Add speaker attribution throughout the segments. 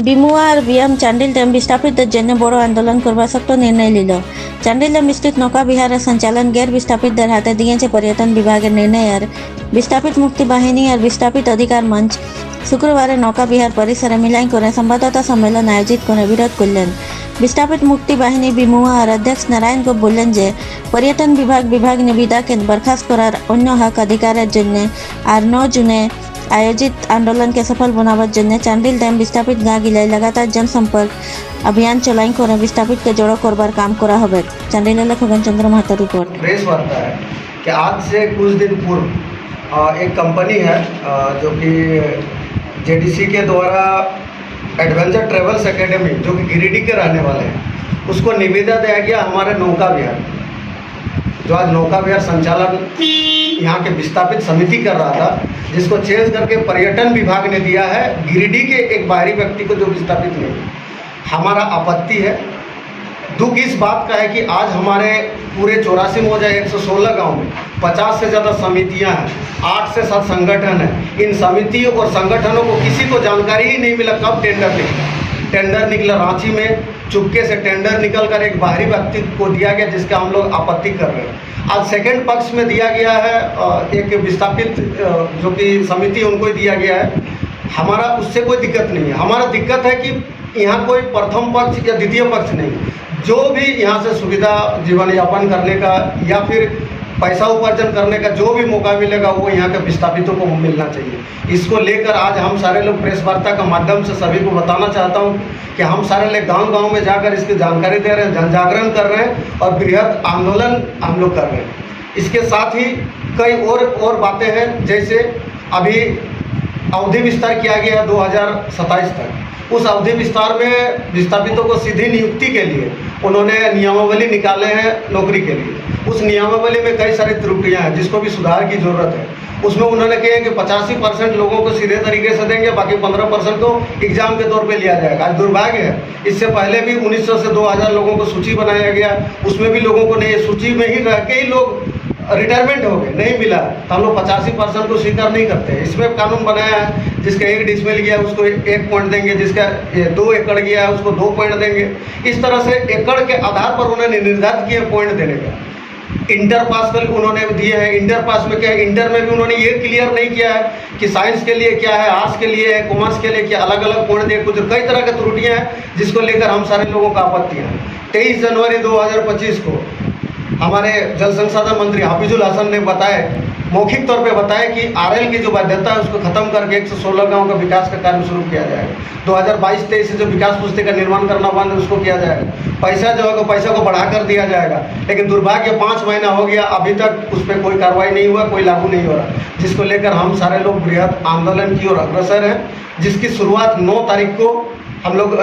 Speaker 1: বিমুয়া আর BIAM Chandil dam বিস্থাপিতদের জন্য বড় আন্দোলন করবার শক্ত নির্ণয় নিল। চান্ডিল ড্যাম স্থিত নৌকা বিহারের সঞ্চালন গैर বিস্থাপিতদের হাতে দিয়েছে পর্যটন বিভাগের নির্ণয়। আর বিস্থাপিত মুক্তি বাহিনী আর বিস্থাপিত অধিকার মঞ্চ শুক্রবারে নৌকা বিহার পরিসরে মিলাই করে সংবাদদাতা সম্মেলন আয়োজিত করে বিরোধ করলেন। বিস্থাপিত মুক্তি বাহিনী বিমুয়া আর অধ্যক্ষ নারায়ণ গোপ বললেন যে পর্যটন বিভাগ নিবিদাকে বরখাস্ত করার অন্য হক अधिकारेर জন্য আর 9 জুনে आयोजित आंदोलन के सफल बनावर जन्य चांडिल डैम विस्थापित गाँव गिलाई लगातार जनसंपर्क अभियान चलाई कर विस्थापित के जोड़ो करबार काम करा होबे। चांडिल खगन चंद्र महतो रिपोर्ट।
Speaker 2: प्रेस वार्ता है कि आज से कुछ दिन पूर्व एक कंपनी है जो कि जेडीसी के द्वारा एडवेंचर ट्रेवल्स एकेडमी जो कि गिरिडीह के रहने वाले हैं उसको निविदा दिया गया हमारे नौका विहार, जो आज नौका विहार संचालन यहाँ के विस्थापित समिति कर रहा था, जिसको चेंज करके पर्यटन विभाग ने दिया है गिरिडीह के एक बाहरी व्यक्ति को जो विस्थापित नहीं। हमारा आपत्ति है, दुख इस बात का है कि आज हमारे पूरे 84 मौजा 116 गांव में 50 से ज़्यादा समितियां हैं, 8 से 7 संगठन हैं। इन समितियों और संगठनों को किसी को जानकारी ही नहीं मिला कब टेंडर निकला रांची में, चुपके से टेंडर निकलकर एक बाहरी व्यक्ति को दिया गया, जिसका हम लोग आपत्ति कर रहे हैं। आज सेकंड पक्ष में दिया गया है एक विस्थापित जो कि समिति उनको ही दिया गया है। हमारा उससे कोई दिक्कत नहीं है। हमारा दिक्कत है कि यहाँ कोई प्रथम पक्ष या द्वितीय पक्ष नहीं, जो भी यहाँ से सुविधा जीवन यापन करने का या फिर पैसा उपार्जन करने का जो भी मौका मिलेगा वो यहाँ के विस्थापितों को मिलना चाहिए। इसको लेकर आज हम सारे लोग प्रेस वार्ता के माध्यम से सभी को बताना चाहता हूँ कि हम सारे लोग गांव-गांव में जाकर इसकी जानकारी दे रहे हैं, जन जागरण कर रहे हैं और बृहद आंदोलन हम लोग कर रहे हैं। इसके साथ ही कई और बातें हैं, जैसे अभी अवधि विस्तार किया गया 2027 तक। उस अवधि विस्तार में विस्थापितों को सीधी नियुक्ति के लिए उन्होंने नियमावली निकाले हैं नौकरी के लिए। उस नियमावली में कई सारी त्रुटियां हैं जिसको भी सुधार की जरूरत है। उसमें उन्होंने कहा कि 85% लोगों को सीधे तरीके से देंगे, बाकी 15% को एग्जाम के तौर पे लिया जाएगा। आज दुर्भाग्य है, इससे पहले भी 1900 से 2000 लोगों को सूची बनाया गया, उसमें भी लोगों को नहीं, सूची में ही रह के ही लोग रिटायरमेंट हो गए, नहीं मिला। तो हम लोग 85% को स्वीकार नहीं करते। इसमें कानून बनाया है, जिसका 1 डिसमिल गया उसको 1 पॉइंट देंगे, जिसका 2 एकड़ गया है उसको 2 पॉइंट देंगे। इस तरह से एकड़ के आधार पर उन्होंने निर्धारित किया पॉइंट देने का। इंटर पास कर उन्होंने दिए हैं। इंटर पास में क्या है, इंटर में भी उन्होंने ये क्लियर नहीं किया है कि साइंस के लिए क्या है, आर्ट्स के लिए है, कॉमर्स के लिए क्या, अलग अलग पॉइंट दिए। कुछ कई तरह की त्रुटियाँ हैं जिसको लेकर हम सारे लोगों का आपत्ति है। 23 जनवरी 2025 को हमारे जल संसाधन मंत्री हाफिजुल हसन ने बताया, मौखिक तौर पे बताया कि आरएल की जो बाध्यता है उसको खत्म करके 116 गांव का विकास का कार्य शुरू किया जाएगा। 2022-23 से जो विकास पुस्तिका का निर्माण करना बंद है उसको किया जाएगा। पैसा जो है पैसा को बढ़ा कर दिया जाएगा। लेकिन दुर्भाग्य 5 महीना हो गया, अभी तक उस पर कोई कार्रवाई नहीं हुआ, कोई लागू नहीं हो रहा, जिसको लेकर हम सारे लोग बृहद आंदोलन की ओर अग्रसर हैं, जिसकी शुरुआत 9 तारीख को हम लोग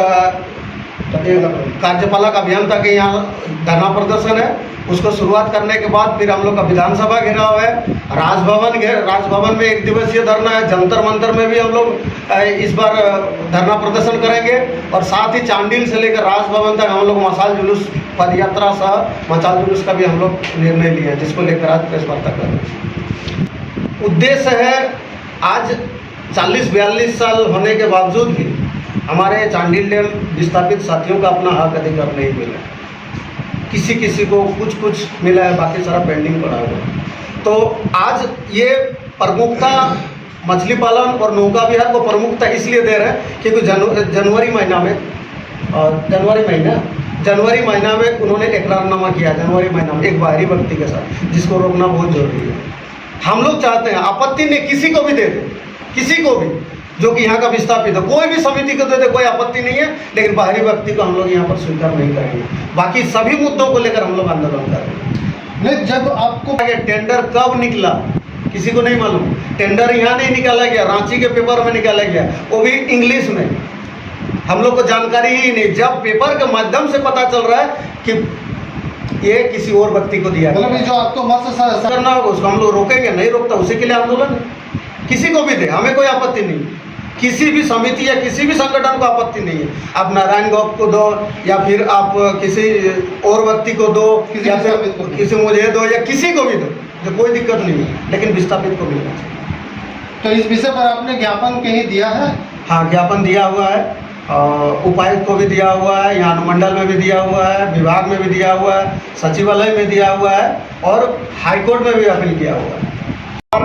Speaker 2: कार्यपालक अभियंता के यहाँ धरना प्रदर्शन है। उसको शुरुआत करने के बाद फिर हम लोग का विधानसभा घेराव है, राजभवन में 1 दिवसीय धरना है, जंतर मंतर में भी हम लोग इस बार धरना प्रदर्शन करेंगे। और साथ ही चांडिल से लेकर राजभवन तक हम लोग मशाल जुलूस पद यात्रा सह मशाल जुलूस का भी हम लोग निर्णय लिया है, जिसको लेकर आज प्रेस वार्ता कर रहे हैं। उद्देश्य है, आज 40-42 साल होने के बावजूद भी हमारे चांडिल डैम विस्थापित साथियों का अपना हक अधिकार नहीं मिला। किसी किसी को कुछ मिला है, बाकी सारा पेंडिंग पड़ा हुआ है। तो आज ये प्रमुखता मछली पालन और नौका विहार को प्रमुखता इसलिए दे रहे हैं क्योंकि जनवरी महीना में उन्होंने इकरारनामा किया, जनवरी महीना में एक बाहरी व्यक्ति के साथ, जिसको रोकना बहुत जरूरी है। हम लोग चाहते हैं आपत्ति नहीं, किसी को भी दे दे, किसी को भी जो कि यहाँ का विस्थापित है, कोई भी समिति को दे दे, कोई आपत्ति नहीं है। लेकिन बाहरी व्यक्ति को हम लोग यहाँ पर स्वीकार नहीं करेंगे। बाकी सभी मुद्दों को लेकर हम लोग आंदोलन कर रहे हैं। नहीं, जब आपको टेंडर कब निकला किसी को नहीं मालूम। टेंडर यहाँ नहीं निकाला गया, रांची के पेपर में निकाला गया, वो भी इंग्लिश में। हम लोग को जानकारी ही नहीं। जब पेपर के माध्यम से पता चल रहा है कि ये किसी और व्यक्ति को दिया, मतलब जो आपको मत करना होगा उसको हम लोग रोकेंगे, नहीं रोकता, उसी के लिए आंदोलन है। किसी को भी दे, हमें कोई आपत्ति नहीं, किसी भी समिति या किसी भी संगठन को आपत्ति नहीं है। आप नारायण गौप को दो या फिर आप किसी और व्यक्ति को दो या फिर किसी मुझे दो या किसी को भी दो, तो कोई दिक्कत नहीं है, लेकिन विस्थापित को मिलना चाहिए।
Speaker 3: तो इस विषय पर आपने ज्ञापन कहीं दिया है?
Speaker 2: हाँ, ज्ञापन दिया हुआ है। उपायुक्त को भी दिया हुआ है, यहाँ अनुमंडल में भी दिया हुआ है, विभाग में भी दिया हुआ है, सचिवालय में दिया हुआ है और हाईकोर्ट में भी अपील किया हुआ है।
Speaker 3: और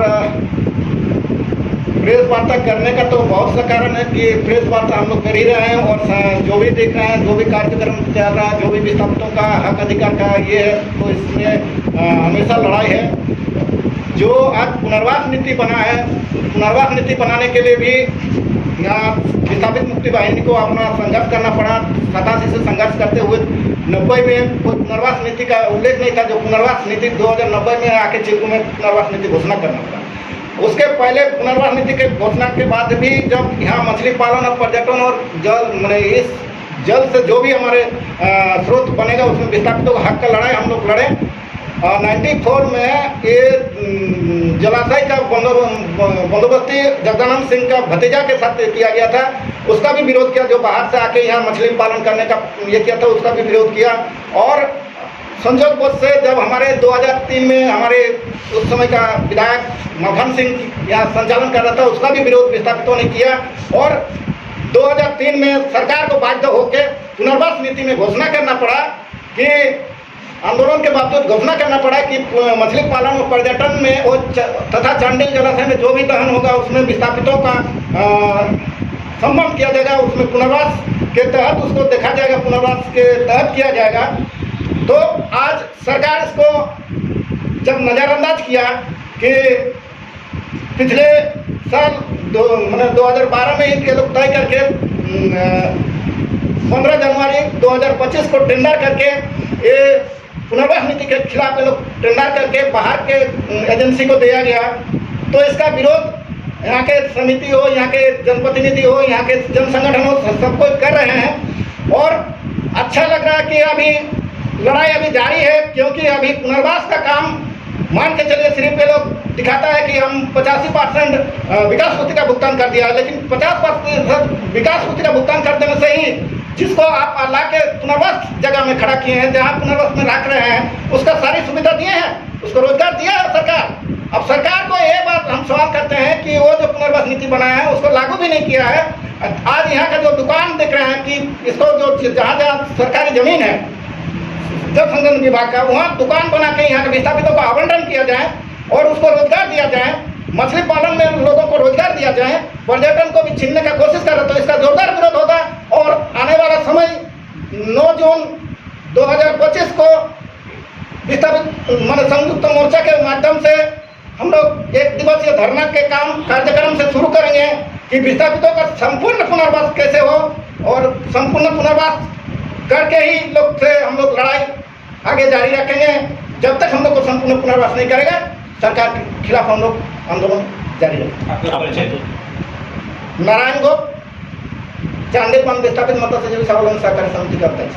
Speaker 3: प्रेस वार्ता करने का तो बहुत सा कारण है कि प्रेस वार्ता हम लोग कर ही रहे हैं और जो भी देख रहे हैं, जो भी कार्यक्रम चल रहा है, जो भी विस्थापितों का हक अधिकार का ये है, तो इसमें हमेशा लड़ाई है। जो आज पुनर्वास नीति बना है, पुनर्वास नीति बनाने के लिए भी यहाँ विस्थापित मुक्ति वाहिनी को अपना संघर्ष करना पड़ा। 87 से संघर्ष करते हुए 90 में कोई पुनर्वास नीति का उल्लेख नहीं था, जो पुनर्वास नीति 2090 में आके चिल्कू में पुनर्वास नीति घोषणा करना पड़ा। उसके पहले पुनर्वास नीति के घोषणा के बाद भी जब यहाँ मछली पालन और पर्यटन और जल मैंने इस जल से जो भी हमारे स्रोत बनेगा उसमें विस्थापितों का हक का लड़ाई हम लोग लड़े। 94 में ये जलाशय का बंदोबस्ती जगदानंद सिंह का भतीजा के साथ किया गया था, उसका भी विरोध किया। जो बाहर से आके यहाँ मछली पालन करने का ये किया था, उसका भी विरोध किया। और संजोगवश से जब हमारे 2003 में हमारे उस समय का विधायक मधन सिंह यहाँ संचालन कर रहा था, उसका भी विरोध विस्थापितों ने किया। और 2003 में सरकार को बाध्य होकर पुनर्वास नीति में घोषणा करना पड़ा कि आंदोलन के बावजूद घोषणा करना पड़ा कि मछली पालन और पर्यटन में वो तथा चांडिल जलाशय में जो भी दहन होगा उसमें विस्थापितों का सम्मान किया जाएगा, उसमें पुनर्वास के तहत उसको देखा जाएगा, पुनर्वास के तहत किया जाएगा। तो आज सरकार इसको जब नज़रअंदाज किया कि पिछले साल 2012 में ये लोग तय करके 15 जनवरी 2025 को टेंडर करके ये पुनर्वास नीति के खिलाफ ये लोग टेंडर करके बाहर के एजेंसी को दिया गया। तो इसका विरोध यहाँ के समिति हो, यहाँ के जनप्रतिनिधि हो, यहाँ के जन संगठन हो, सब कोई कर रहे हैं। और अच्छा लग रहा है कि अभी लड़ाई अभी जारी है, क्योंकि अभी पुनर्वास का काम मान के चलिए सिर्फ ये लोग दिखाता है कि हम 85% विकास पूर्ति का भुगतान कर दिया है, लेकिन 50% विकास पूर्ति का भुगतान कर देने से ही जिसको आप ला के पुनर्वास जगह में खड़ा किए हैं, जहाँ पुनर्वास में रख रहे हैं, उसका सारी सुविधा दिए हैं, उसको रोजगार दिया है सरकार। अब सरकार को ये बात हम सवाल करते हैं कि वो जो पुनर्वास नीति बनाया है उसको लागू भी नहीं किया है। आज यहाँ का जो दुकान देख रहे हैं कि इसको जो जहाँ जहाँ सरकारी जमीन है जल संसाधन विभाग का, वहाँ दुकान बना के यहाँ के विस्थापितों को आवंटन किया जाए और उसको रोजगार दिया जाए। मछली पालन में लोगों को रोजगार दिया जाए, पर्यटन को भी छीनने का कोशिश कर रहे, तो इसका जोरदार विरोध होगा। और आने वाला समय 9 जून 2025 को विस्थापित संयुक्त मोर्चा के माध्यम से हम लोग 1 दिवसीय धरना के कार्यक्रम से शुरू करेंगे कि विस्थापितों का संपूर्ण पुनर्वास कैसे हो, और संपूर्ण पुनर्वास करके ही लोग से हम लोग लड़ाई आगे जारी रखेंगे। जब तक हम लोग को संपूर्ण पुनर्वास नहीं करेगा, सरकार के खिलाफ हम लोग आंदोलन जारी रखेंगे। नारायण गोप, चांडिल वन विस्थापित मत्स्य जीवी स्वावलंबन सहकारी समिति का अध्यक्ष।